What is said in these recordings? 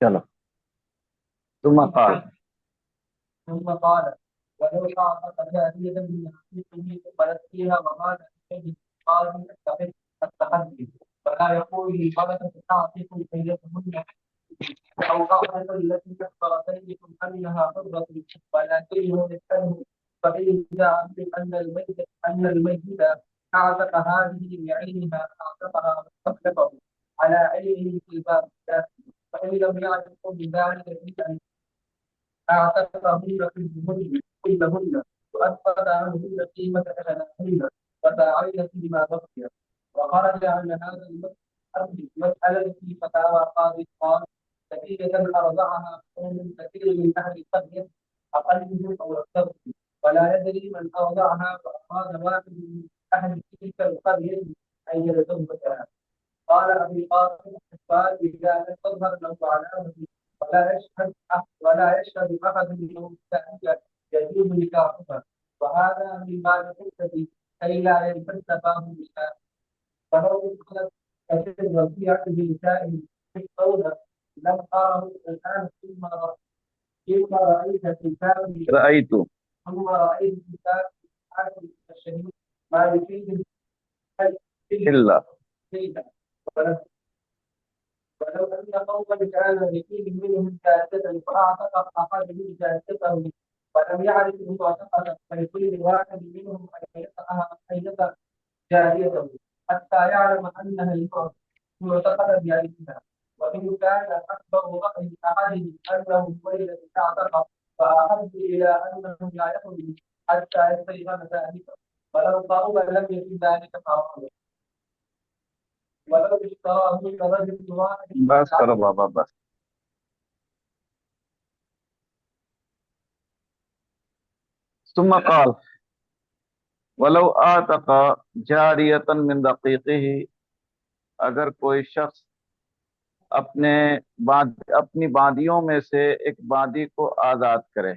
चलो। तुम قال ثم قال: ولو أعطت جارية من نصيبه فلت فيها وقال للسيد القاضي التحدي فلا يقول لي ملكة تعطيكم أيتهن أو قاعدة التي أخبر سيدكم أنها حرة ولكنه يسأله فإذا علم أن الميت أعتق هذه بعينها أعتقها مستخلفه على علمه في الباب فإن لم يعرفوا بذلك شيئا أعتقهن كلهن وأسقط عنهن قيمة أهلهن وساعين فيما بقي. وخرج عن هذا المسألة في فتاوى قاضي قال: سكينة أرضعها قوم كثير من أهل القرية أقلهم أو أكثرهم ولا يدري من أرضعها فأراد واحد من أهل تلك القرية أن يلزمها. قال أبي قاسم الحفاظ: إذا لم تظهر له علامة ولا يشهد أحد منهم ذلك يجوز نكاحها وهذا من باب الحجة كي لا يلتفت باب النكاح. فلو دخلت كثير الربيع بنساء في قوله لم أره الآن ثم رأيت الكتاب رأيت ثم رأيت الكتاب الشهيد ما يفيد إلا الشيء. ولو أن قوما كان لكل منهم جائزة فأعتق أحد من جائزته ولم يعرف معتقدا فلكل واحد منهم أن يدع جاريته حتى يعلم أنها المعتقد بأيديها. وإن كان أكبر رأي أحدهم أنه ولد اعتق فأحب إلى أنه لا يخرج حتى يستيقن ذلك ولو قرب لم يكن ذلك حراما. ولو اشتراه كرجل واحد بس کرو بابا بس. ثم قال ولو آتق جاریتا من رقیقه، اگر کوئی شخص اپنی باندیوں میں سے ایک باندی کو آزاد کرے،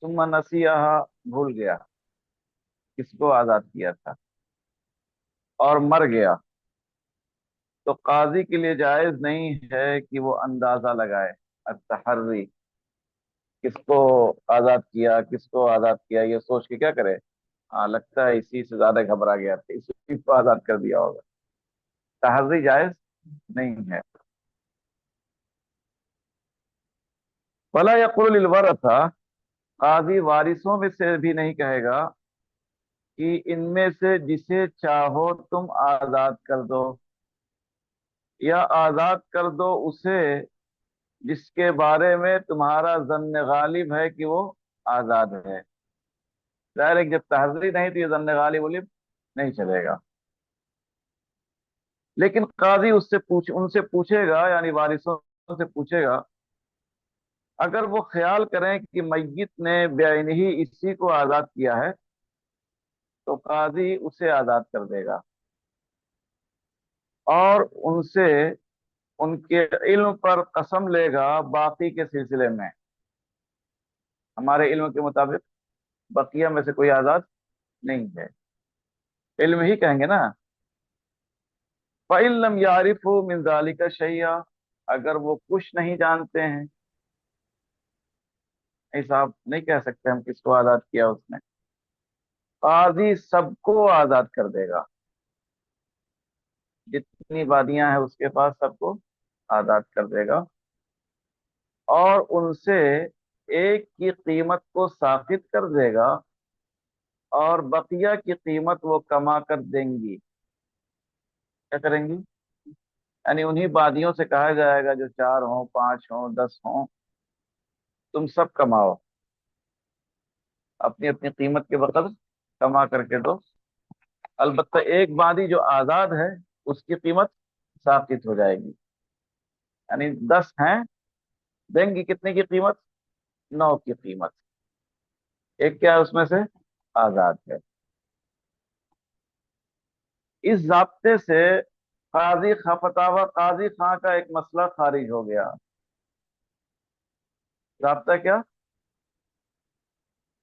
ثم نسیہا، بھول گیا کس کو آزاد کیا تھا، اور مر گیا، تو قاضی کے لیے جائز نہیں ہے کہ وہ اندازہ لگائے التحری، کس کو آزاد کیا کس کو آزاد کیا، یہ سوچ کے کیا کرے، ہاں لگتا ہے اسی سے زیادہ گھبرا گیا تھا، اسی کو آزاد کر دیا ہوگا، تحری جائز نہیں ہے۔ ولا یقول للورثہ، قاضی وارثوں میں سے بھی نہیں کہے گا کہ ان میں سے جسے چاہو تم آزاد کر دو، یا آزاد کر دو اسے جس کے بارے میں تمہارا ظن غالب ہے کہ وہ آزاد ہے۔ ظاہر ہے کہ جب تحری نہیں تو یہ ظن غالب غالب نہیں چلے گا، لیکن قاضی ان سے پوچھے گا، یعنی وارثوں سے پوچھے گا، اگر وہ خیال کریں کہ میت نے بعینہ ہی اسی کو آزاد کیا ہے تو قاضی اسے آزاد کر دے گا، اور ان سے ان کے علم پر قسم لے گا باقی کے سلسلے میں، ہمارے علم کے مطابق بقیہ میں سے کوئی آزاد نہیں ہے، علم ہی کہیں گے نا۔ فَإِن لَّمْ يَعْرِفُوا مِن ذَلِكَ شَيْئًا، اگر وہ کچھ نہیں جانتے ہیں، نہیں صاحب نہیں کہہ سکتے ہم کس کو آزاد کیا اس نے، قاضی سب کو آزاد کر دے گا، جتنی وادیاں ہیں اس کے پاس سب کو آزاد کر دے گا، اور ان سے ایک کی قیمت کو ساقط کر دے گا اور بقیہ کی قیمت وہ کما کر دیں گی۔ کیا کریں گی؟ یعنی انہی بادیوں سے کہا جائے گا جو 4 ہوں 5 ہوں 10 ہوں، تم سب کماؤ، اپنی اپنی قیمت کے بقدر کما کر کے دو، البتہ ایک بادی جو آزاد ہے اس کی قیمت ساقط ہو جائے گی، یعنی 10 ہیں، دیں گی کتنے کی قیمت؟ 9 کی قیمت، ایک کیا ہے اس میں سے آزاد ہے۔ اس ضابطے سے فتاوی قاضی خاں کا ایک مسئلہ خارج ہو گیا۔ ضابطہ کیا؟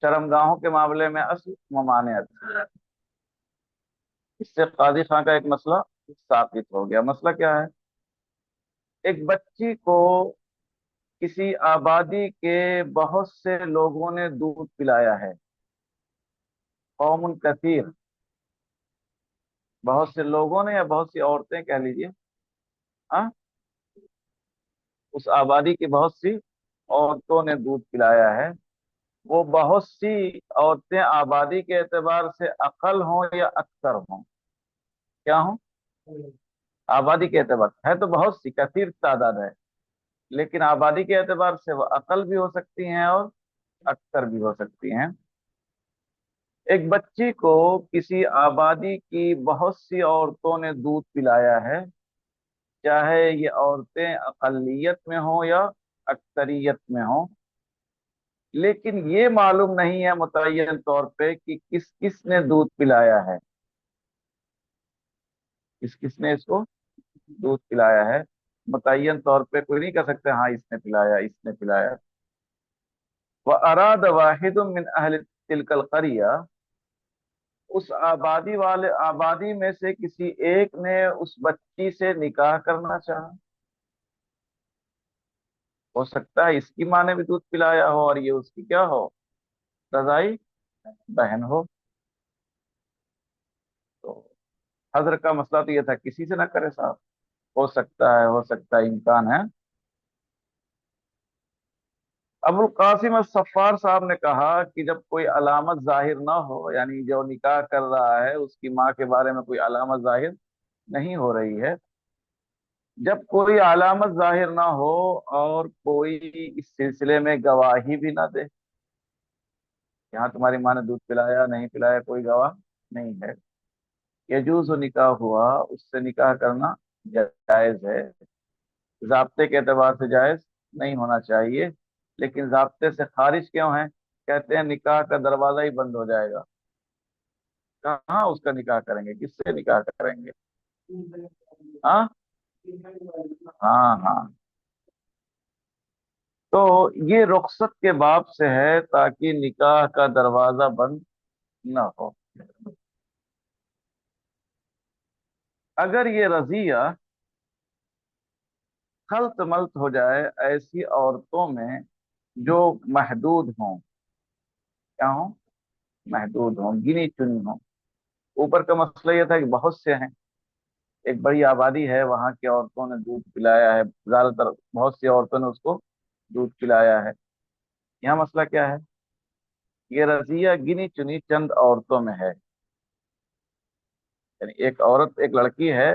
شرمگاہوں کے معاملے میں اصل ممانعت، اس سے قاضی خاں کا ایک مسئلہ ثابت ہو گیا۔ مسئلہ کیا ہے ایک بچی کو کسی آبادی کے بہت سے لوگوں نے دودھ پلایا ہے، قوم کثیر، بہت سے لوگوں نے یا بہت سی عورتیں کہہ لیجیے، ہاں، اس آبادی کی بہت سی عورتوں نے دودھ پلایا ہے۔ وہ بہت سی عورتیں آبادی کے اعتبار سے اقل ہوں یا اکثر ہوں، کیا ہوں؟ آبادی کے اعتبار سے ہے تو بہت سی کثیر تعداد ہے، لیکن آبادی کے اعتبار سے وہ اقل بھی ہو سکتی ہیں اور اکثر بھی ہو سکتی ہیں۔ ایک بچی کو کسی آبادی کی بہت سی عورتوں نے دودھ پلایا ہے، چاہے یہ عورتیں اقلیت میں ہوں یا اکثریت میں ہوں، لیکن یہ معلوم نہیں ہے متعین طور پہ کہ کس کس نے دودھ پلایا ہے، کس کس نے اس کو دودھ پلایا ہے۔ متعین طور پہ کوئی نہیں کہہ سکتے ہاں اس نے پلایا، اس نے پلایا۔ وَأَرَادَ وَاحِدٌ مِّنْ أَهْلِ تِلْكَ الْقَرْيَةِ، اس آبادی میں سے کسی ایک نے اس بچی سے نکاح کرنا چاہا، ہو سکتا ہے اس کی ماں نے بھی دودھ پلایا ہو اور یہ اس کی کیا ہو، رضائی بہن ہو۔ تو حضرت کا مسئلہ تو یہ تھا کسی سے نہ کرے صاحب، ہو سکتا ہے، ہو سکتا ہے، امکان ہے۔ ابو القاسم الصفار صاحب نے کہا کہ جب کوئی علامت ظاہر نہ ہو، یعنی جو نکاح کر رہا ہے اس کی ماں کے بارے میں کوئی علامت ظاہر نہیں ہو رہی ہے، جب کوئی علامت ظاہر نہ ہو اور کوئی اس سلسلے میں گواہی بھی نہ دے، یہاں تمہاری ماں نے دودھ پلایا نہیں پلایا کوئی گواہ نہیں ہے، یجوز و نکاح ہوا، اس سے نکاح کرنا جائز ہے، ضابطے کے اعتبار سے جائز نہیں ہونا چاہیے، لیکن ضابطے سے خارج کیوں ہیں؟ کہتے ہیں نکاح کا دروازہ ہی بند ہو جائے گا، کہاں اس کا نکاح کریں گے، کس سے نکاح کریں گے؟ ہاں ہاں ہاں، تو یہ رخصت کے باب سے ہے تاکہ نکاح کا دروازہ بند نہ ہو۔ اگر یہ رضیہ خلط ملط ہو جائے ایسی عورتوں میں جو محدود ہوں، کیا ہوں؟ محدود ہوں، گنی چنی ہوں۔ اوپر کا مسئلہ یہ تھا کہ بہت سے ہیں، ایک بڑی آبادی ہے، وہاں کی عورتوں نے دودھ پلایا ہے، زیادہ تر بہت سی عورتوں نے اس کو دودھ پلایا ہے۔ یہاں مسئلہ کیا ہے؟ یہ رضیہ گنی چنی چند عورتوں میں ہے، یعنی ایک عورت، ایک لڑکی ہے،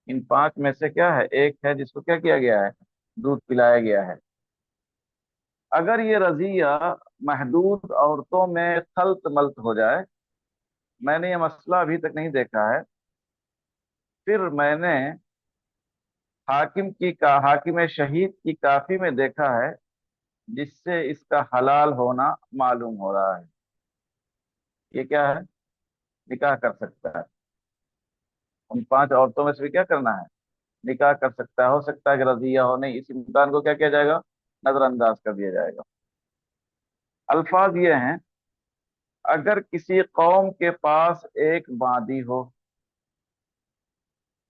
ان پانچ میں سے کیا ہے، ایک ہے جس کو کیا کیا گیا ہے، دودھ پلایا گیا ہے۔ اگر یہ رضیہ محدود عورتوں میں خلط ملط ہو جائے، میں نے یہ مسئلہ ابھی تک نہیں دیکھا ہے، پھر میں نے حاکم شہید کی کافی میں دیکھا ہے، جس سے اس کا حلال ہونا معلوم ہو رہا ہے۔ یہ کیا ہے؟ نکاح کر سکتا ہے، ان پانچ عورتوں میں سے بھی کیا کرنا ہے، نکاح کر سکتا ہے۔ ہو سکتا ہے کہ رضیہ ہو، نہیں، اس امکان کو کیا کیا جائے گا، نظر انداز کر دیا جائے گا۔ الفاظ یہ ہیں، اگر کسی قوم کے پاس ایک باندی ہو،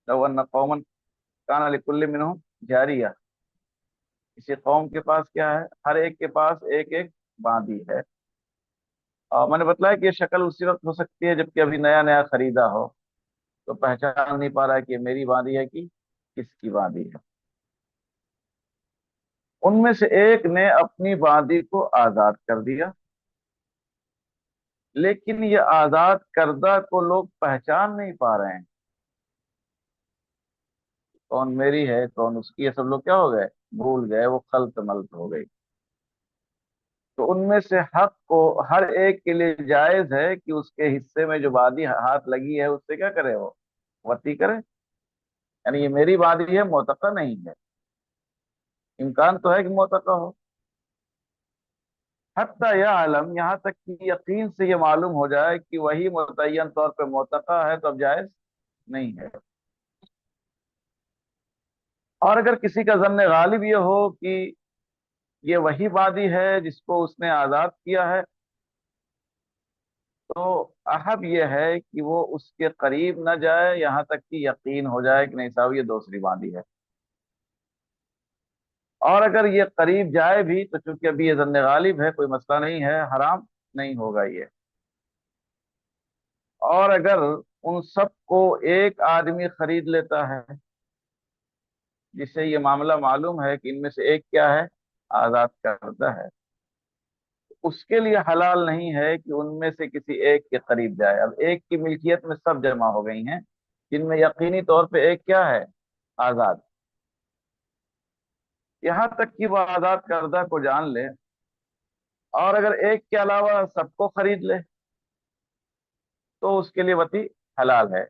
لو ان قوما کان لکل منہم جاریہ، کسی قوم کے پاس کیا ہے، ہر ایک کے پاس ایک ایک باندی ہے، اور میں نے بتلایا کہ یہ شکل اسی وقت ہو سکتی ہے جبکہ ابھی نیا نیا خریدا ہو، تو پہچان نہیں پا رہا ہے کہ یہ میری باندی ہے کہ کس کی باندی ہے۔ ان میں سے ایک نے اپنی باندی کو آزاد کر دیا، لیکن یہ آزاد کردہ کو لوگ پہچان نہیں پا رہے ہیں، کون میری ہے کون اس کی ہے، سب لوگ کیا ہو گئے، بھول گئے، وہ خلط ملط ہو گئی۔ تو ان میں سے حق کو ہر ایک کے لیے جائز ہے کہ اس کے حصے میں جو وادی ہاتھ لگی ہے اس سے کیا کرے، وہ وطی کرے، یعنی یہ میری وادی ہے، معتقہ نہیں ہے، امکان تو ہے کہ معتقہ ہو، حتیٰ یا عالم، یہاں تک کہ یقین سے یہ معلوم ہو جائے کہ وہی متعین طور پہ معتقہ ہے تو اب جائز نہیں ہے۔ اور اگر کسی کا ظن غالب یہ ہو کہ یہ وہی وادی ہے جس کو اس نے آزاد کیا ہے، تو احب یہ ہے کہ وہ اس کے قریب نہ جائے یہاں تک کہ یقین ہو جائے کہ نہیں صاحب یہ دوسری باندھی ہے۔ اور اگر یہ قریب جائے بھی تو چونکہ ابھی یہ ظن غالب ہے، کوئی مسئلہ نہیں ہے، حرام نہیں ہوگا یہ۔ اور اگر ان سب کو ایک آدمی خرید لیتا ہے جسے یہ معاملہ معلوم ہے کہ ان میں سے ایک کیا ہے، آزاد کرتا ہے، اس کے لیے حلال نہیں ہے کہ ان میں سے کسی ایک کے قریب جائے۔ اب ایک کی ملکیت میں سب جمع ہو گئی ہیں، جن میں یقینی طور پہ ایک کیا ہے، آزاد، یہاں تک کہ وہ آزاد کردہ کو جان لے، اور اگر ایک کے علاوہ سب کو خرید لے تو اس کے لیے وطی حلال ہے،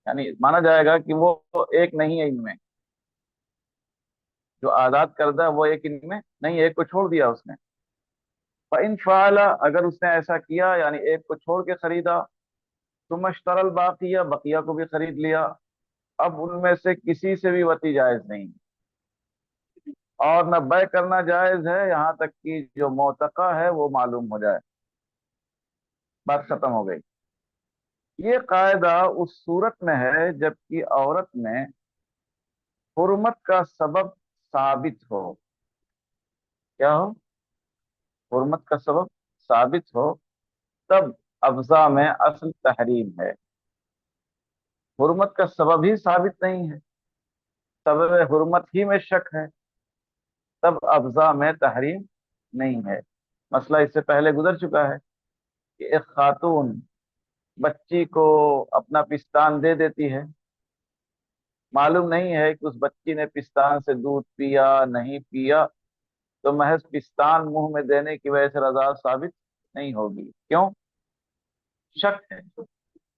یعنی مانا جائے گا کہ وہ ایک نہیں ہے ان میں، جو آزاد کردہ ہے وہ ایک ان میں نہیں ہے، ایک کو چھوڑ دیا اس نے۔ فَإِنْ فَعَلَ، اگر اس نے ایسا کیا، یعنی ایک کو چھوڑ کے خریدا، ثم اشترى الباقیہ، بقیہ کو بھی خرید لیا، اب ان میں سے کسی سے بھی وطی جائز نہیں، اور نہ بیع کرنا جائز ہے یہاں تک کہ جو معتقہ ہے وہ معلوم ہو جائے، بات ختم ہو گئی۔ یہ قاعدہ اس صورت میں ہے جبکہ عورت میں حرمت کا سبب ثابت ہو، کیا ہو، حرمت کا سبب ثابت ہو، تب افضا میں اصل تحریم ہے۔ حرمت کا سبب ہی ثابت نہیں ہے، سبب حرمت ہی میں شک ہے، تب افضا میں تحریم نہیں ہے۔ مسئلہ اس سے پہلے گزر چکا ہے کہ ایک خاتون بچی کو اپنا پستان دے دیتی ہے، معلوم نہیں ہے کہ اس بچی نے پستان سے دودھ پیا نہیں پیا، تو محض پستان منہ میں دینے کی وجہ سے رضا ثابت نہیں ہوگی، کیوں؟ شک ہے،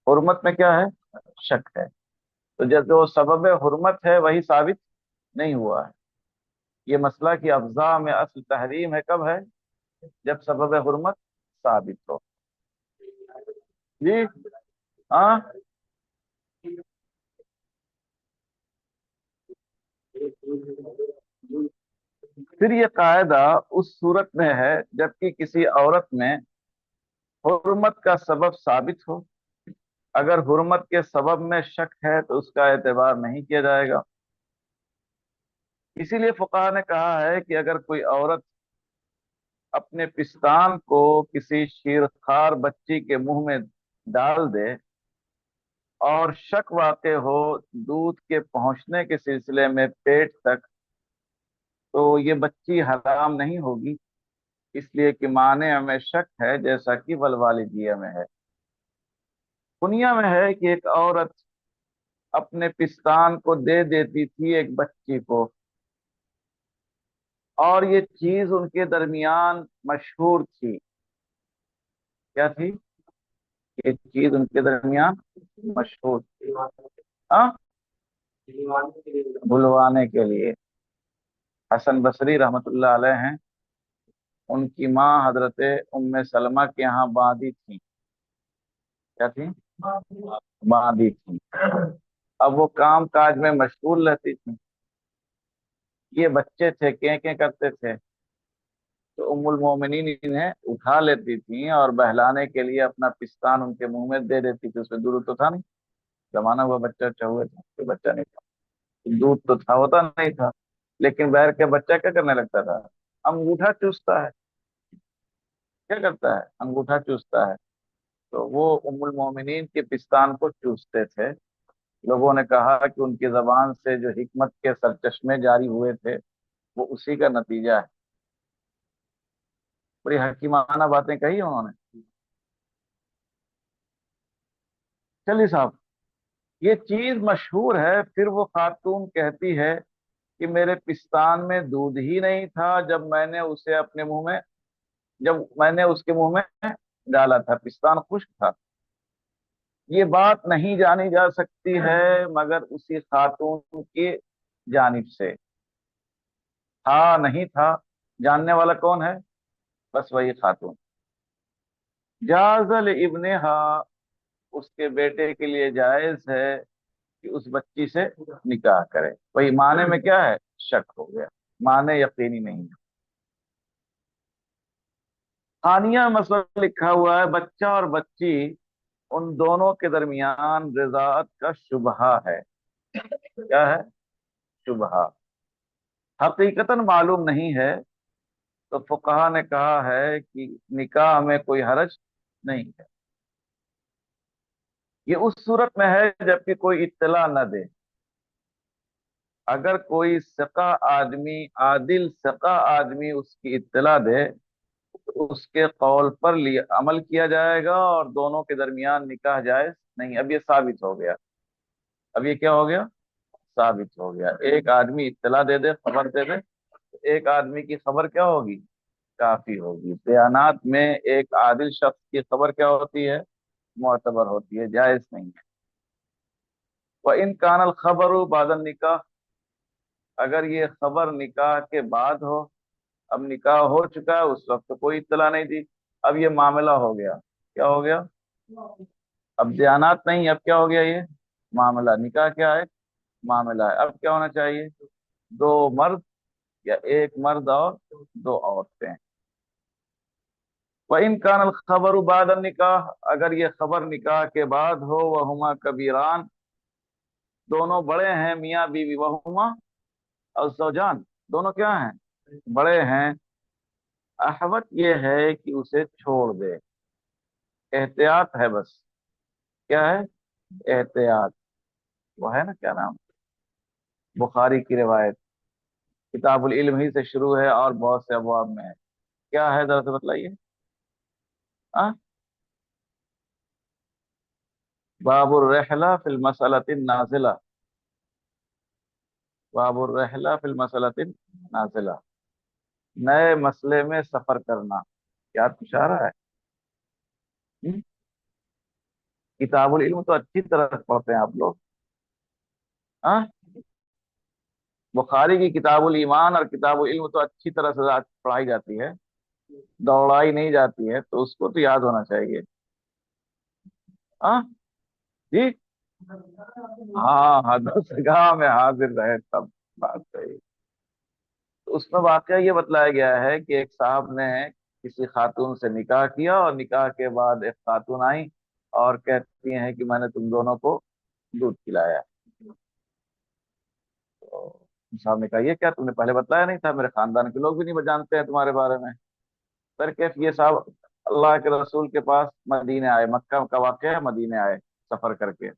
حرمت میں کیا ہے، شک ہے، تو جو سبب حرمت ہے وہی ثابت نہیں ہوا ہے۔ یہ مسئلہ کہ افضا میں اصل تحریم ہے کب ہے، جب سبب حرمت ثابت ہو۔ جی ہاں، پھر یہ قاعدہ اس صورت میں ہے جبکہ کسی عورت میں حرمت کا سبب ثابت ہو، اگر حرمت کے سبب میں شک ہے تو اس کا اعتبار نہیں کیا جائے گا۔ اسی لیے فقہا نے کہا ہے کہ اگر کوئی عورت اپنے پستان کو کسی شیرخوار بچی کے منہ میں ڈال دے اور شک واقع ہو دودھ کے پہنچنے کے سلسلے میں پیٹ تک، تو یہ بچی حرام نہیں ہوگی، اس لیے کہ مانع میں شک ہے، جیسا کہ والوالدیہ میں ہے۔ دنیا میں ہے کہ ایک عورت اپنے پستان کو دے دیتی تھی ایک بچی کو، اور یہ چیز ان کے درمیان مشہور تھی، کیا تھی، یہ چیز ان کے درمیان مشہور تھی، ہاں، بلوانے کے لیے۔ حسن بصری رحمت اللہ علیہ ہیں، ان کی ماں حضرت ام سلمہ کے یہاں باندھی تھی، کیا تھی، باندھی تھی، اب وہ کام کاج میں مشغول رہتی تھی، یہ بچے تھے کیں کرتے تھے، تو ام المومنین انہیں اٹھا لیتی تھیں اور بہلانے کے لیے اپنا پستان ان کے منہ میں دے دیتی تھی، اس میں دودھ تو تھا نہیں، زمانہ ہوا بچہ چاہے تھا، کوئی بچہ نہیں تھا، دودھ تو تھا ہوتا نہیں تھا، لیکن بہر کے بچہ کیا کرنے لگتا تھا، انگوٹھا چوستا ہے، کیا کرتا ہے، انگوٹھا چوستا ہے، تو وہ ام المومنین کے پستان کو چوستے تھے۔ لوگوں نے کہا کہ ان کی زبان سے جو حکمت کے سرچشمے جاری ہوئے تھے وہ اسی کا نتیجہ ہے، بڑی حکیمانہ باتیں کہی انہوں نے۔ چلیے صاحب، یہ چیز مشہور ہے، پھر وہ خاتون کہتی ہے کہ میرے پستان میں دودھ ہی نہیں تھا جب میں نے اسے اپنے منہ میں، جب میں نے اس کے منہ میں ڈالا تھا، پستان خشک تھا۔ یہ بات نہیں جانی جا سکتی ہے مگر اسی خاتون کی جانب سے، تھا نہیں تھا، جاننے والا کون ہے، بس وہی خاتون۔ جاز لابنہا، اس کے بیٹے کے لیے جائز ہے کہ اس بچی سے نکاح کرے، وہی معنی میں کیا ہے، شک ہو گیا، معنی یقینی نہیں ہے۔ ثانیہ مسئلہ لکھا ہوا ہے، بچہ اور بچی ان دونوں کے درمیان رضاعت کا شبہہ ہے، کیا ہے، شبہہ، हकीकतन मालूम नहीं है, तो फुकहा ने कहा है कि निकाह में कोई हरज नहीं है। ये उस सूरत में है जबकि कोई इत्तला न दे। अगर कोई सका आदमी, आदिल सका आदमी उसकी इत्तला दे, तो उसके कौल पर अमल किया जाएगा और दोनों के दरमियान निकाह जायज नहीं। अब ये साबित हो गया। अब ये क्या हो गया? साबित हो गया। एक आदमी इत्तला दे दे, खबर दे दे, तो एक आदमी की खबर क्या होगी? काफी होगी। बयानात में एक आदिल शख्स की खबर क्या होती है? मोतबर होती है, जायज नहीं है। वह इन कानल खबर बादल निकाह, अगर ये खबर निकाह के बाद हो, अब निकाह हो चुका है, उस वक्त तो कोई इत्तला नहीं दी, अब ये मामला हो गया। क्या हो गया? अब बयानात नहीं, अब क्या हो गया? ये मामला। निकाह क्या है? मामला है। अब क्या होना चाहिए? दो मर्द या एक मर्द और दो औरतें। वह इन कान खबर बाद निकाह, अगर ये खबर निकाह के बाद हो, वह हुमा कबीरान, दोनों बड़े हैं, मियाँ बीवी, वह हुमा और सौजान, दोनों क्या हैं? बड़े हैं। अहवत ये है कि उसे छोड़ दे, एहतियात है बस। क्या है? एहतियात। वो है ना, क्या नाम, बुखारी की रिवायत, किताबुल इल्म ही से शुरू है और बहुत से अबवाब में है। क्या है, जरा से बतलाइए। हाँ, बाबुर रहला फिल मसलतिन नाजिला, बाबुर रहला फिल मसलतिन नाजिला, नए मसले में सफर करना। क्या कुछ आ रहा है? हम्म? किताबुल इल्म तो अच्छी तरह से पढ़ते हैं आप लोग। हाँ, बुखारी की किताबुल ईमान और किताबुल इल्म तो अच्छी तरह से पढ़ाई जाती है, दौड़ाई नहीं जाती है, तो उसको तो याद होना चाहिए। हाँ जी। हाँ, हदसगाह में हाजिर रहे तब। बात सही। तो उसमें वाकया ये बतलाया गया है कि एक साहब ने किसी खातून से निकाह किया और निकाह के बाद एक खातून आई और कहती हैं कि मैंने तुम दोनों को दूध पिलाया। तो साहब ने कहा, ये क्या, तुमने पहले बताया नहीं था? मेरे खानदान के लोग भी नहीं जानते हैं तुम्हारे बारे में। सर कैफ ये साहब अल्लाह के रसूल के पास मदीने आए, मक्का का वाकया है, मदीने आए सफर करके,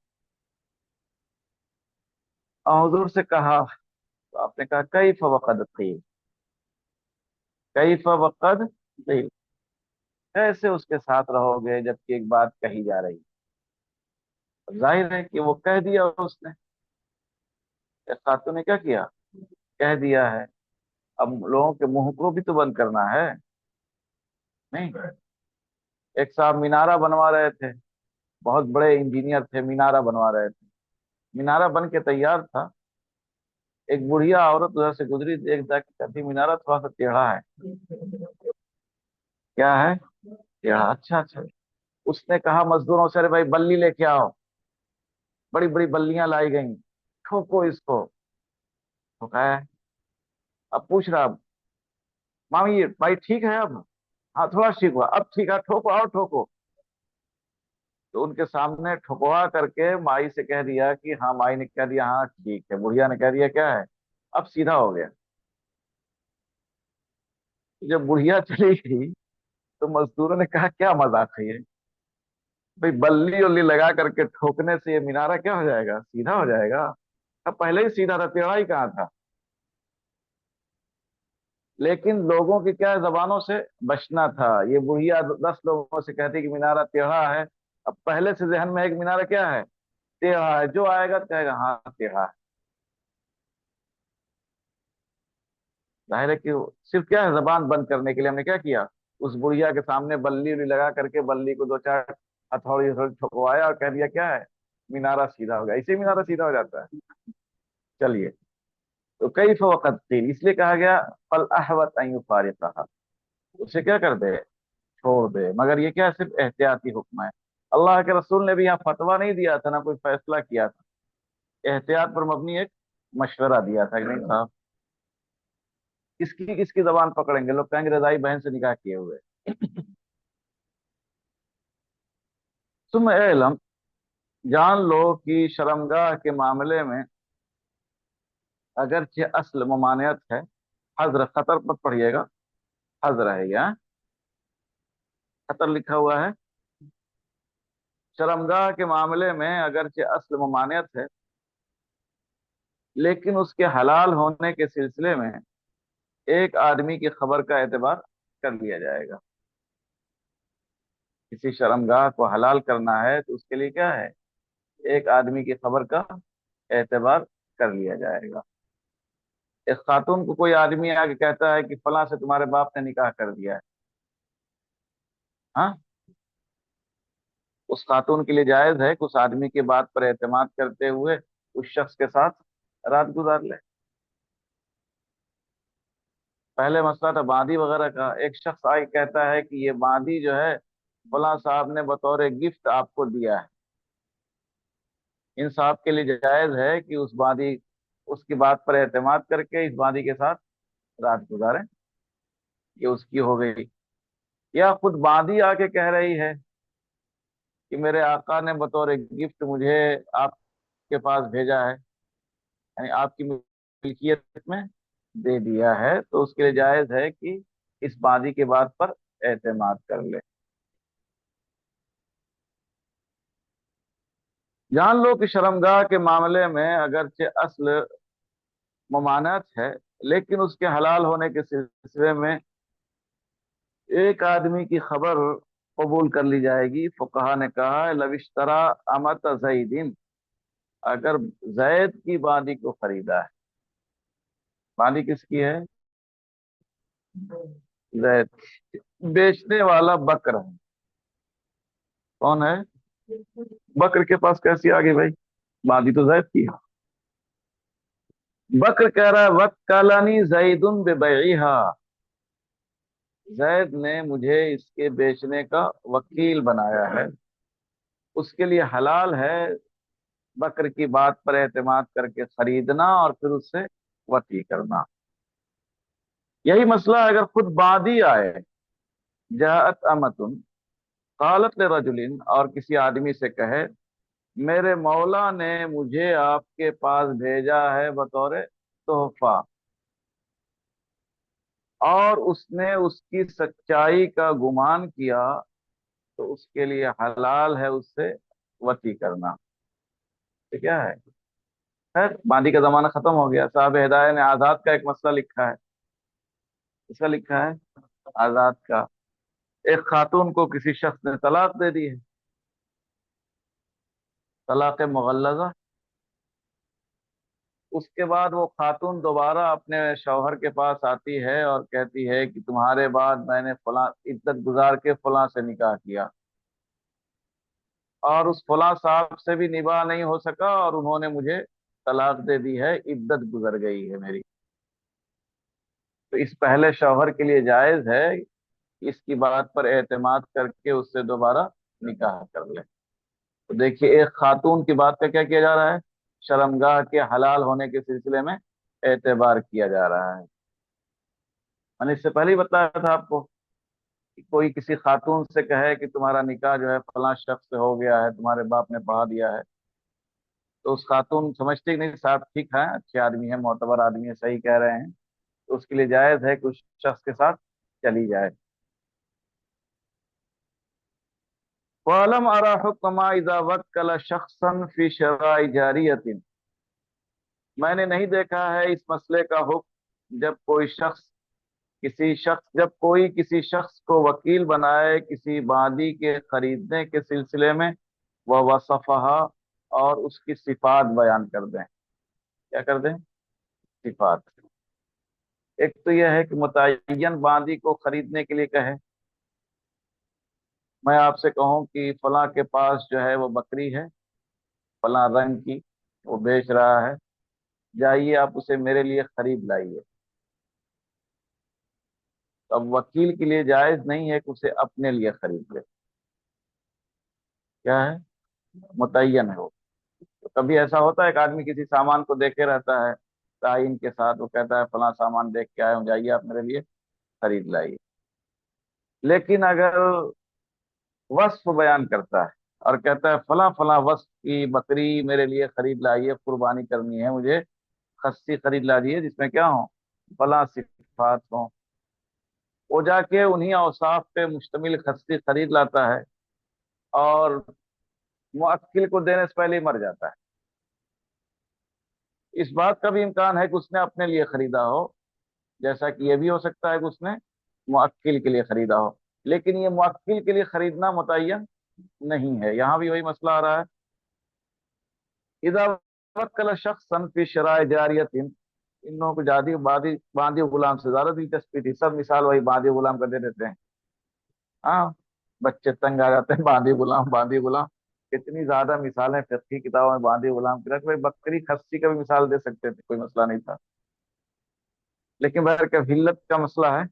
और हुजूर से कहा, तो आपने कहा कैफ वक़द क़ील, कैफ वक़द क़ील, कैसे उसके साथ रहोगे जबकि एक बात कही जा रही है? जाहिर है कि वो कह दिया उसने, इस खातून ने क्या किया? कह दिया है। अब लोगों के मुंह को भी तो बंद करना है। नहीं, एक साहब मीनारा बनवा रहे थे, बहुत बड़े इंजीनियर थे, मीनारा बनवा रहे थे। मीनारा बन के तैयार था, एक बुढ़िया औरत उधर से गुजरी, देख जाके कहती, मीनारा थोड़ा सा टेढ़ा है। क्या है? टेढ़ा, अच्छा अच्छा। उसने कहा मजदूरों से, अरे भाई बल्ली लेके आओ। बड़ी बड़ी बल्लियां लाई गई, ठोको इसको। ठोकाया। अब पूछ रहा, मामी ये भाई ठीक है अब? हाँ थोड़ा ठीक हुआ, अब ठीक है, ठोको और ठोको। तो उनके सामने ठुकवा करके माई से कह दिया कि हाँ, माई ने कह दिया हाँ ठीक है, बुढ़िया ने कह दिया क्या है, अब सीधा हो गया। जब बुढ़िया चली गई तो मजदूरों ने कहा क्या मजाक है ये, भाई बल्ली उल्ली लगा करके ठोकने से ये मीनारा क्या हो जाएगा, सीधा हो जाएगा? अब पहले ही सीधा था, टेढ़ा ही कहाँ था। लेकिन लोगों की क्या जबानों से बचना था। ये बुढ़िया 10 लोगों से कहती कि मीनारा टेढ़ा है, अब पहले से जहन में एक मीनारा क्या है, टेढ़ा है, जो आएगा तो कहेगा हाँ टेढ़ा है। जाहिर है कि सिर्फ क्या है, जबान बंद करने के लिए हमने क्या किया, उस बुढ़िया के सामने बल्ली उल्ली लगा करके बल्ली को दो चार हथौड़ी हथौड़ी ठुकवाया और कह दिया क्या है, मीनारा सीधा हो गया। इसे मीनारा सीधा हो जाता है। चलिए, तो कई वक़्त क़ील, इसलिए कहा गया फल अहवत अन युफारिक़हा, उसे क्या कर दे, छोड़ दे। मगर ये क्या है, सिर्फ एहतियाती हुक्म है। अल्लाह के रसूल ने भी यहाँ फतवा नहीं दिया था, ना कोई फैसला किया था, एहतियात पर मबनी एक मशवरा दिया था कि नहीं साहब, किसकी किसकी जबान पकड़ेंगे, लोग कहेंगे रजाई बहन से निकाह किए हुए। तुम एलम, जान लो कि शर्मगाह के मामले में अगरचे असल ममानियत है, हजर, खतर मत पढ़िएगा, हजर है यहाँ, खतर लिखा हुआ है। शर्मगाह के मामले में अगरचे असल ममानियत है, लेकिन उसके हलाल होने के सिलसिले में एक आदमी की खबर का एतबार कर लिया जाएगा। किसी शर्मगाह को हलाल करना है तो उसके लिए क्या है, एक आदमी की खबर का एतबार कर लिया जाएगा। एक खातून को कोई आदमी आके कहता है कि फलां से तुम्हारे बाप ने निकाह कर दिया है, हाँ, उस खातून के लिए जायज है कि उस आदमी की बात पर एतमाद करते हुए उस शख्स के साथ रात गुजार ले। पहले मसला था बांदी वगैरह का, एक शख्स आके कहता है कि ये बांदी जो है फलां साहब ने बतौर गिफ्ट आपको दिया है, इन साहब के लिए जायज है कि उस बांदी, उसकी बात पर एतमाद करके इस बांदी के साथ रात गुजारें, ये उसकी हो गई। या खुद बांदी आके कह रही है कि मेरे आका ने बतौर गिफ्ट मुझे आपके पास भेजा है, यानी आपकी मिल्कियत में दे दिया है, तो उसके लिए जायज है कि इस बांदी की बात पर एतमाद कर ले। जान लो कि शर्मगाह के मामले में अगरचे असल ममानत है, लेकिन उसके हलाल होने के सिलसिले में एक आदमी की खबर कबूल कर ली जाएगी। फुकहा ने कहा है लविश्तरा अमत जैदिन, अगर जैद की बांदी को खरीदा है, बांदी किसकी है, जैद, बेचने वाला बकर है, कौन है, बकर के पास कैसी आ गई भाई, बांदी तो जैद की है। बकर कह रहा है वक्कलनी जैदुन बिबैइहा, जैद ने मुझे इसके बेचने का वकील बनाया है, उसके लिए हलाल है बकर की बात पर एतमाद करके खरीदना और फिर उससे वती करना। यही मसला अगर खुद बादी आए, जाअत अमतुन कालत रजुलिन, और किसी आदमी से कहे मेरे मौला ने मुझे आपके पास भेजा है बतौर तोहफा, और उसने उसकी सच्चाई का गुमान किया, तो उसके लिए हलाल है उससे वती करना। तो क्या है, खैर बांदी का जमाना खत्म हो गया। साहब हिदायत ने आजाद का एक मसला लिखा है, इसका लिखा है आजाद का, एक खातून को किसी शख्स ने तलाक दे दी है, तलाक मुगल्लजा। उसके बाद वो खातून दोबारा अपने शौहर के पास आती है और कहती है कि तुम्हारे बाद मैंने फलां इद्दत गुजार के फलां से निकाह किया, और उस फलां साहब से भी निबाह नहीं हो सका और उन्होंने मुझे तलाक दे दी है, इद्दत गुजर गई है मेरी। तो इस पहले शौहर के लिए जायज है कि इसकी बात पर एतमाद करके उससे दोबारा निकाह कर ले। तो देखिए एक खातून की बात का क्या किया जा रहा है, शर्मगाह के हलाल होने के सिलसिले में एतबार किया जा रहा है। मैंने इससे पहले ही बताया था आपको कि कोई किसी खातून से कहे कि तुम्हारा निकाह जो है फलां शख्स से हो गया है, तुम्हारे बाप ने पढ़ा दिया है, तो उस खातून समझती कि नहीं साहब ठीक है, अच्छे आदमी है, मोतबर आदमी है, सही कह रहे हैं, तो उसके लिए जायज है कि उस शख्स के साथ चली जाए। वालम अरा हुक्मा इज़ा वक्कल शख्सन फी शराइ जारियतिन, मैंने नहीं देखा है इस मसले का हुक्म जब कोई किसी शख्स को वकील बनाए किसी बादी के खरीदने के सिलसिले में, वह वसफ़हा, और उसकी सिफात बयान कर दें। क्या कर दें, सिफात। एक तो यह है कि मुतय्यन बादी को खरीदने के लिए कहे, मैं आपसे कहूं कि फलां के पास जो है वो बकरी है फलां रंग की, वो बेच रहा है, जाइए आप उसे मेरे लिए खरीद लाइए। तो अब वकील के लिए जायज नहीं है कि उसे अपने लिए खरीद ले, क्या है, मुतय्यन है वो। तो कभी ऐसा होता है कि आदमी किसी सामान को देखे रहता है ताइन के साथ, वो कहता है फलां सामान देख के आया हूँ, जाइए आप मेरे लिए खरीद लाइए। लेकिन अगर वस्फ बयान करता है और कहता है फलां फलां वस्फ की बकरी मेरे लिए खरीद लाइए, कुर्बानी करनी है मुझे, खस्सी खरीद ला दिए जिसमें क्या हो, फला सिफात हों, वो जाके उन्हीं औसाफ पे मुश्तमिल खस्ती खरीद लाता है और मुअक्किल को देने से पहले ही मर जाता है। इस बात का भी इम्कान है कि उसने अपने लिए खरीदा हो, जैसा कि यह भी हो सकता है कि उसने मुअक्किल के लिए खरीदा हो, लेकिन ये मुअक्किल के लिए खरीदना मुतय्यन नहीं है। यहां भी वही मसला आ रहा है। इदा वक्कल शख्सन फी शराय जारियतिन, इन लोगों को जादी बादी बांदी गुलाम से ज्यादा दिलचस्पी थी। सब मिसाल वही बांदी गुलाम का दे देते हैं। हाँ, बच्चे तंग आ जाते हैं, बांदी गुलाम बांदी गुलाम। इतनी ज्यादा मिसालें फिक्ही की किताबों में बांदी गुलाम की, भाई बकरी खस्सी का भी मिसाल दे सकते थे, कोई मसला नहीं था। लेकिन बहर के हिल्लत का मसला है,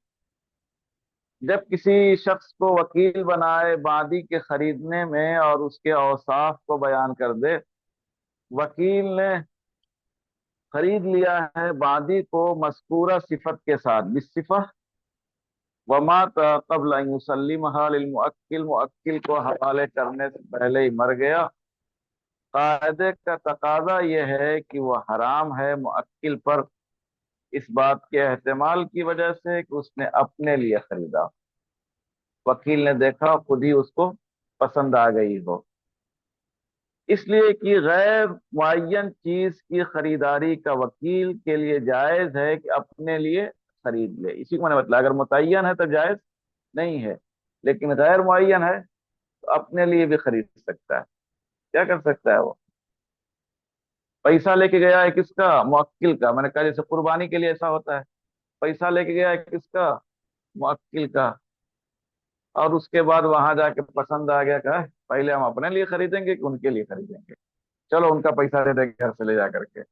जब किसी शख्स को वकील बनाए बांदी के खरीदने में और उसके औसाफ को बयान कर दे, वकील ने खरीद लिया है बांदी को मज़कूरा सिफत के साथ, बिस्सिफा वमा कबल युसल्लिमहा लिलमुअक्किल, मुअक्किल को हवाले करने से पहले ही मर गया। कायदे का तकाजा यह है कि वह हराम है मुअक्किल पर, इस बात के एहतमाल की वजह से कि उसने अपने लिए खरीदा, वकील ने देखा खुद ही उसको पसंद आ गई हो। इसलिए कि गैर मुअय्यन चीज की खरीदारी का वकील के लिए जायज है कि अपने लिए खरीद ले। इसी को मैंने बताया, अगर मुतय्यन है तो जायज नहीं है, लेकिन गैर मुअय्यन है तो अपने लिए भी खरीद सकता है। क्या कर सकता है वो? पैसा लेके गया है किसका? मुवक्किल का। मैंने कहा जैसे कुर्बानी के लिए ऐसा होता है, पैसा लेके गया है किसका? मुवक्किल का। और उसके बाद वहां जाके पसंद आ गया, कहा पहले हम अपने लिए खरीदेंगे कि उनके लिए खरीदेंगे, चलो उनका पैसा दे देंगे घर से ले जा करके।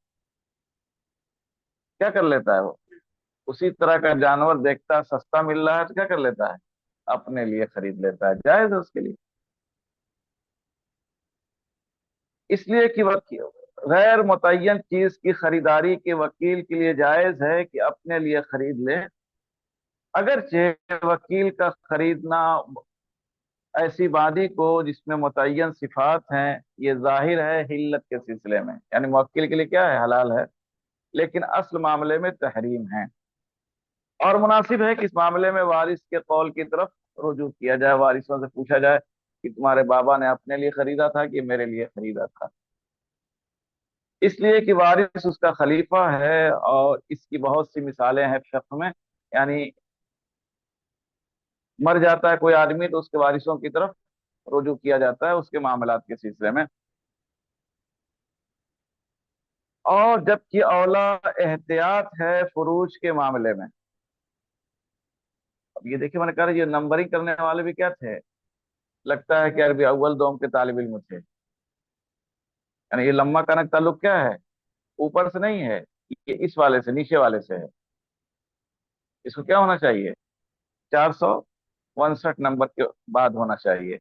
क्या कर लेता है वो? उसी तरह का जानवर देखता है सस्ता मिल रहा है तो क्या कर लेता है? अपने लिए खरीद लेता है, जायज है उसके लिए। इसलिए कि वकील गैर मुतय्यन चीज की खरीदारी के वकील के लिए जायज है कि अपने लिए खरीद ले, अगरचे वकील का खरीदना ऐसी बादी को जिसमें मुतय्यन सिफात हैं, ये जाहिर है हिल्लत के सिलसिले में, यानी मुवक्किल के लिए क्या है? हलाल है, लेकिन असल मामले में तहरीम है। और मुनासिब है कि इस मामले में वारिस के कौल की तरफ रुजू किया जाए, वारिसों से पूछा जाए कि तुम्हारे बाबा ने अपने लिए खरीदा था कि मेरे लिए खरीदा था। इसलिए कि वारिस उसका खलीफा है, और इसकी बहुत सी मिसालें हैं फिक्र में। यानी मर जाता है कोई आदमी तो उसके वारिसों की तरफ रुजू किया जाता है उसके मामलात के सिलसिले में। और जबकि औला एहतियात है फुरूज के मामले में। अब ये देखिए, मैंने कहा ये नंबरिंग करने वाले भी क्या थे, लगता है कि अरबी अव्वल दोम के तालिब इल्म थे। यानी ये लम्मा कनक ताल्लुक क्या है? ऊपर से नहीं है, ये इस वाले से, नीचे वाले से है। इसको क्या होना चाहिए? 462 नंबर के बाद होना चाहिए।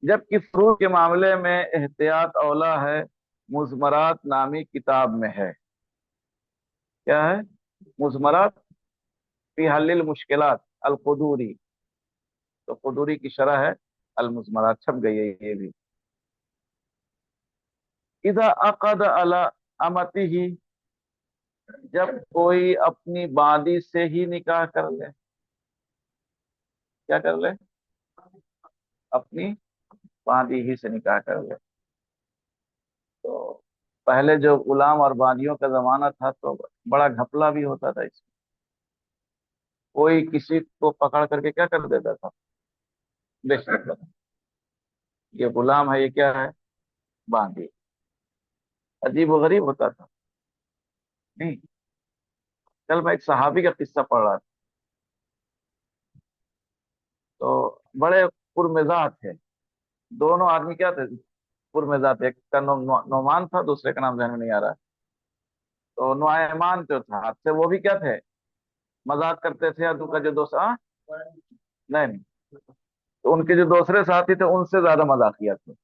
जबकि फुरूज के मामले में एहतियात औला है, मुज़मरात नामी किताब में है। क्या है? मुज़मरात फी हल्लिल मुश्किलात अल कुदूरी, तो कुदूरी की शरह है अल मुज़मरात, छप गई है ये भी। इदा अक़द अला अमतिही, जब कोई अपनी बादी से ही निकाह कर ले। क्या कर ले? अपनी बादी ही से निकाह कर ले। तो पहले जो गुलाम और बादियों का जमाना था तो बड़ा घपला भी होता था इसमें। कोई किसी को पकड़ करके क्या कर देता था? बेच देता था। ये गुलाम है, ये क्या है? बांदी। अजीब व गरीब होता था। नहीं, कल मैं एक सहाबी का किस्सा पढ़ रहा था, तो बड़े पुरमिजाज थे। दोनों आदमी क्या थे? पुरमिजाज थे। एक का नौमान था, दूसरे का नाम ध्यान में नहीं आ रहा है। तो नुआयमान जो था से वो भी क्या थे? मजाक करते थे। या उनका जो दोस्त नहीं नहीं, तो उनके जो दूसरे साथी थे उनसे ज्यादा मजाकिया थे।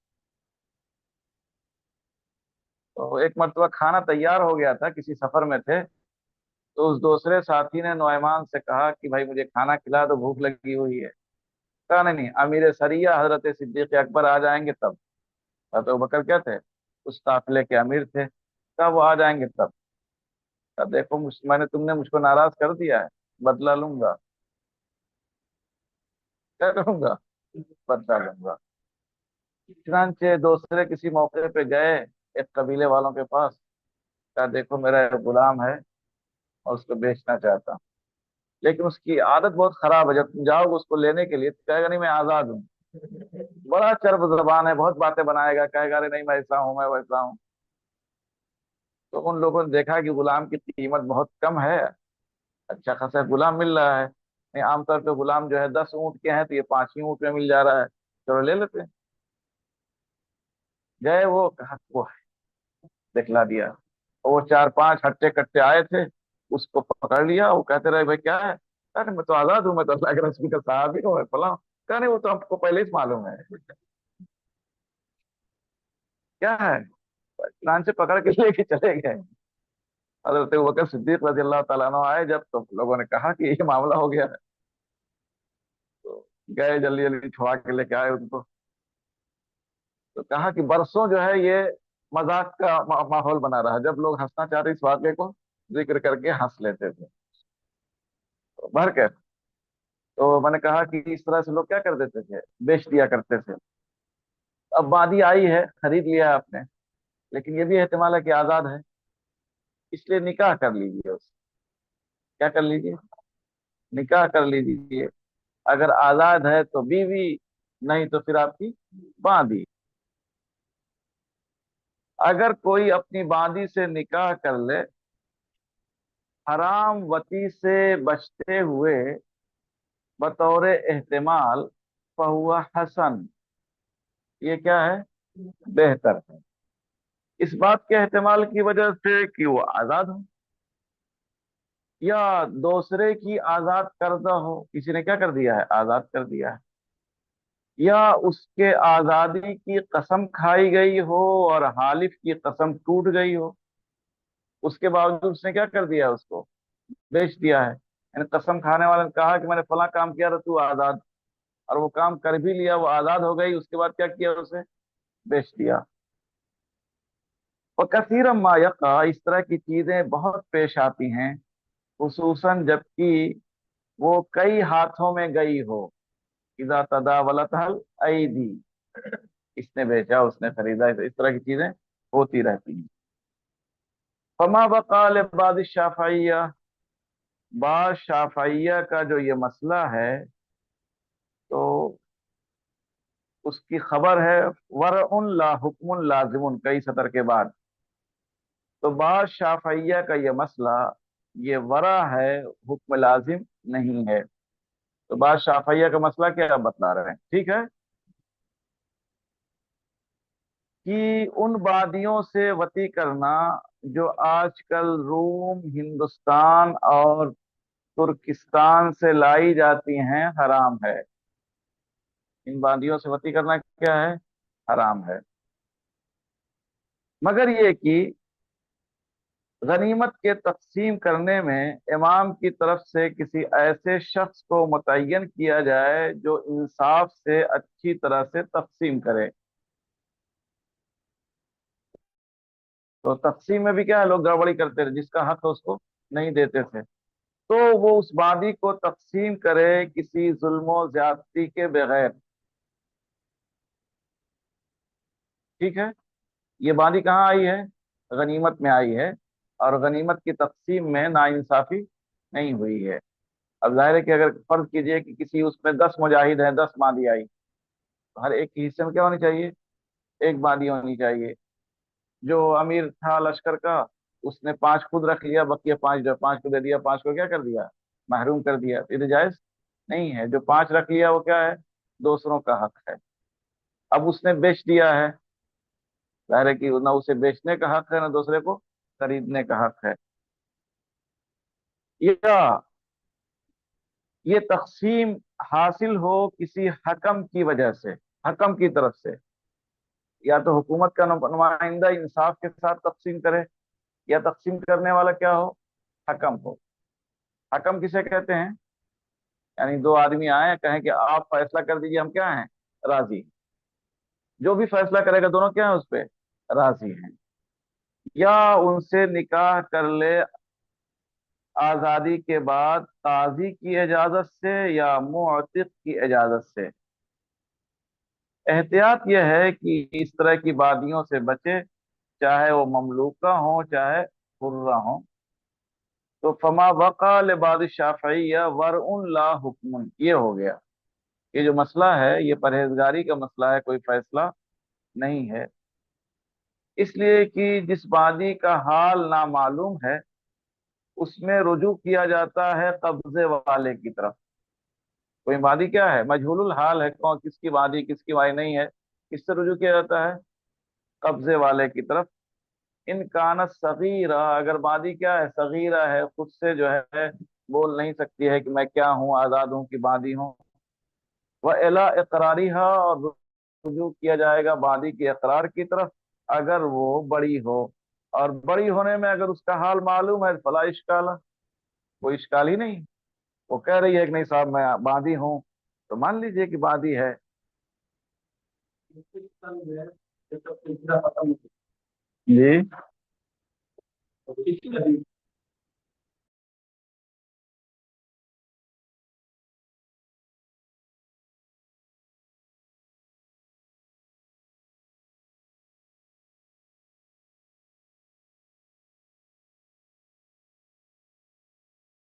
तो एक मर्तबा खाना तैयार हो गया था, किसी सफर में थे, तो उस दूसरे साथी ने नुआयमान से कहा कि भाई मुझे खाना खिला दो, भूख लगी हुई है। कहा नहीं नहीं, अमीर सरिया हजरत सिद्दीक अकबर आ जाएंगे तब। तो बकर क्या थे? उस काफिले के अमीर थे। कहा वो आ जाएंगे तब। देखो तुमने मुझको नाराज कर दिया है, बदला लूंगा। क्या करूंगा? बदला लूंगा। चुनांचे दूसरे किसी मौके पे गए एक कबीले वालों के पास, कहा देखो मेरा एक गुलाम है और उसको बेचना चाहता हूँ, लेकिन उसकी आदत बहुत खराब है, जब तुम जाओगे उसको लेने के लिए तो कहेगा नहीं मैं आजाद हूँ। बड़ा चर्ब जबान है, बहुत बातें बनाएगा, कहेगा अरे नहीं मैं ऐसा हूँ मैं वैसा हूँ। तो उन लोगों ने देखा कि गुलाम की कीमत बहुत कम है, अच्छा खासा गुलाम मिल रहा है, नहीं आमतौर पे गुलाम जो है 10 ऊंट के हैं तो ये 5 ही ऊंट में मिल जा रहा है, चलो ले लेते हैं। गए वो, कहा वो दिखला दिया। और वो 4-5 हट्टे कट्टे आए थे, उसको पकड़ लिया। वो कहते रहे भाई क्या है? अरे मैं तो आजाद हूँ, मैं तो अल्लाह के रसूल का साहब ही हूँ, मैं फलां। कहा नहीं वो तो हमको पहले ही मालूम है। क्या है? कान से पकड़ के लेके चले गए। हजरत अबू बकर सिद्दीक रजी अल्लाह तआला अन्हु आए जब, तो लोगों ने कहा कि ये मामला हो गया है। तो गए जल्दी जल्दी छुड़ा के लेके आए उनको। तो कहा कि बरसों जो है ये मजाक का माहौल बना रहा है, जब लोग हंसना चाहते इस वाक्य को जिक्र करके हंस लेते थे। तो भर के, तो मैंने कहा कि इस तरह से लोग क्या कर देते थे, बेच दिया करते थे। अब वादी आई है, खरीद लिया है आपने, लेकिन ये भी एहतमाल है कि आजाद है, इसलिए निकाह कर लीजिए उससे। क्या कर लीजिए? निकाह कर लीजिए। अगर आजाद है तो बीवी, नहीं तो फिर आपकी बांदी। अगर कोई अपनी बांदी से निकाह कर ले हराम वती से बचते हुए बतौर एहतिमाल, फहुआ हसन, ये क्या है? बेहतर है। इस बात के एहतिमाल की वजह से कि वो आजाद हो, या दूसरे की आजाद करदा हो, किसी ने क्या कर दिया है? आजाद कर दिया है। या उसके आजादी की कसम खाई गई हो और हालिफ की कसम टूट गई हो, उसके बावजूद उसने क्या कर दिया? उसको बेच दिया है। यानी कसम खाने वाले ने कहा कि मैंने फला काम किया तो तू आजाद, और वो काम कर भी लिया, वो आजाद हो गई, उसके बाद क्या किया? उसे बेच दिया। और कसीरम मा यका, इस तरह की चीजें बहुत पेश आती हैं, खुसूसन जबकि वो कई हाथों में गई हो। इजा तदावलत हल ऐदी, इसने बेचा उसने खरीदा, इस तरह की चीजें होती रहती हैं। फमा बकाल बाद शाफिया, बाद शाफिया का जो ये मसला है, तो उसकी खबर है वरउन ला हुक्मुन लाजिमुन, कई सतर के बाद। तो बाद शाफिया का ये मसला, ये वरा है, हुक्म लाजिम नहीं है। तो बाद शाफिया का मसला क्या बतला रहे हैं, ठीक है, कि उन वादियों से वती करना जो आजकल रूम, हिंदुस्तान और तुर्किस्तान से लाई जाती हैं, हराम है। इन वादियों से वती करना क्या है? हराम है। मगर ये कि गनीमत के तकसीम करने में इमाम की तरफ से किसी ऐसे शख्स को मुतय्यन किया जाए जो इंसाफ से अच्छी तरह से तकसीम करे। तो तकसीम में भी क्या है, लोग गड़बड़ी करते थे, जिसका हक है उसको नहीं देते थे। तो वो उस वादी को तकसीम करे किसी जुल्म ज्यादती के बगैर। ठीक है, ये वादी कहाँ आई है? गनीमत में आई है। और गनीमत की तकसीम में नाइंसाफी नहीं हुई है। अब जाहिर है कि अगर फर्ज कीजिए कि किसी उसमें 10 मुजाहिद हैं, 10 बादी आई, तो हर एक के हिस्से में क्या होनी चाहिए? एक बादी होनी चाहिए। जो अमीर था लश्कर का, उसने 5 खुद रख लिया, बकिया 5 जो 5 को दे दिया, 5 को क्या कर दिया? महरूम कर दिया। तो ये तो जायज नहीं है। जो 5 रख लिया वो क्या है? दूसरों का हक है। अब उसने बेच दिया है, जाहिर है कि ना उसे बेचने का हक है ना दूसरे को खरीदने का हक है। या ये तकसीम हासिल हो किसी हकम की वजह से, हकम की तरफ से, या तो हुकूमत का नुमाइंदा इंसाफ के साथ तकसीम करे, या तकसीम करने वाला क्या हो? हकम हो। हकम किसे कहते हैं? यानी 2 आदमी आए, कहें कि आप फैसला कर दीजिए, हम क्या हैं? राजी। जो भी फैसला करेगा दोनों क्या है? उस पे राजी हैं। या उनसे निकाह कर ले आज़ादी के बाद काजी की इजाज़त से या मुअतिक की इजाज़त से। एहतियात यह है कि इस तरह की वादियों से बचे, चाहे वो ममलूका हो चाहे हुर्रा हो। तो फमा वक़ा लिबाद शाफ़िय्या वरउन ला हुक्मुन, ये हो गया। ये जो मसला है ये परहेजगारी का मसला है, कोई फैसला नहीं है। इसलिए कि जिस वादी का हाल नामालूम है उसमें रुजू किया जाता है कब्जे वाले की तरफ। कोई वादी क्या है, मजहूलुल हाल है, कौन किसकी वादी किसकी वादी नहीं है, किससे रुजू किया जाता है, कब्जे वाले की तरफ। इन कानत सगीरा, अगर वादी क्या है, सगीरा है, खुद से जो है बोल नहीं सकती है कि मैं क्या हूँ, आजाद हूँ कि बादी हूँ। वह इला इकरारिहा, और रुजू किया जाएगा वादी के इकरार की तरफ अगर वो बड़ी हो। और बड़ी होने में अगर उसका हाल मालूम है फला इश्काल, कोई इश्काल ही नहीं। वो कह रही है कि नहीं साहब मैं बांदी हूँ, तो मान लीजिए कि बांदी है। खत्म जी। हो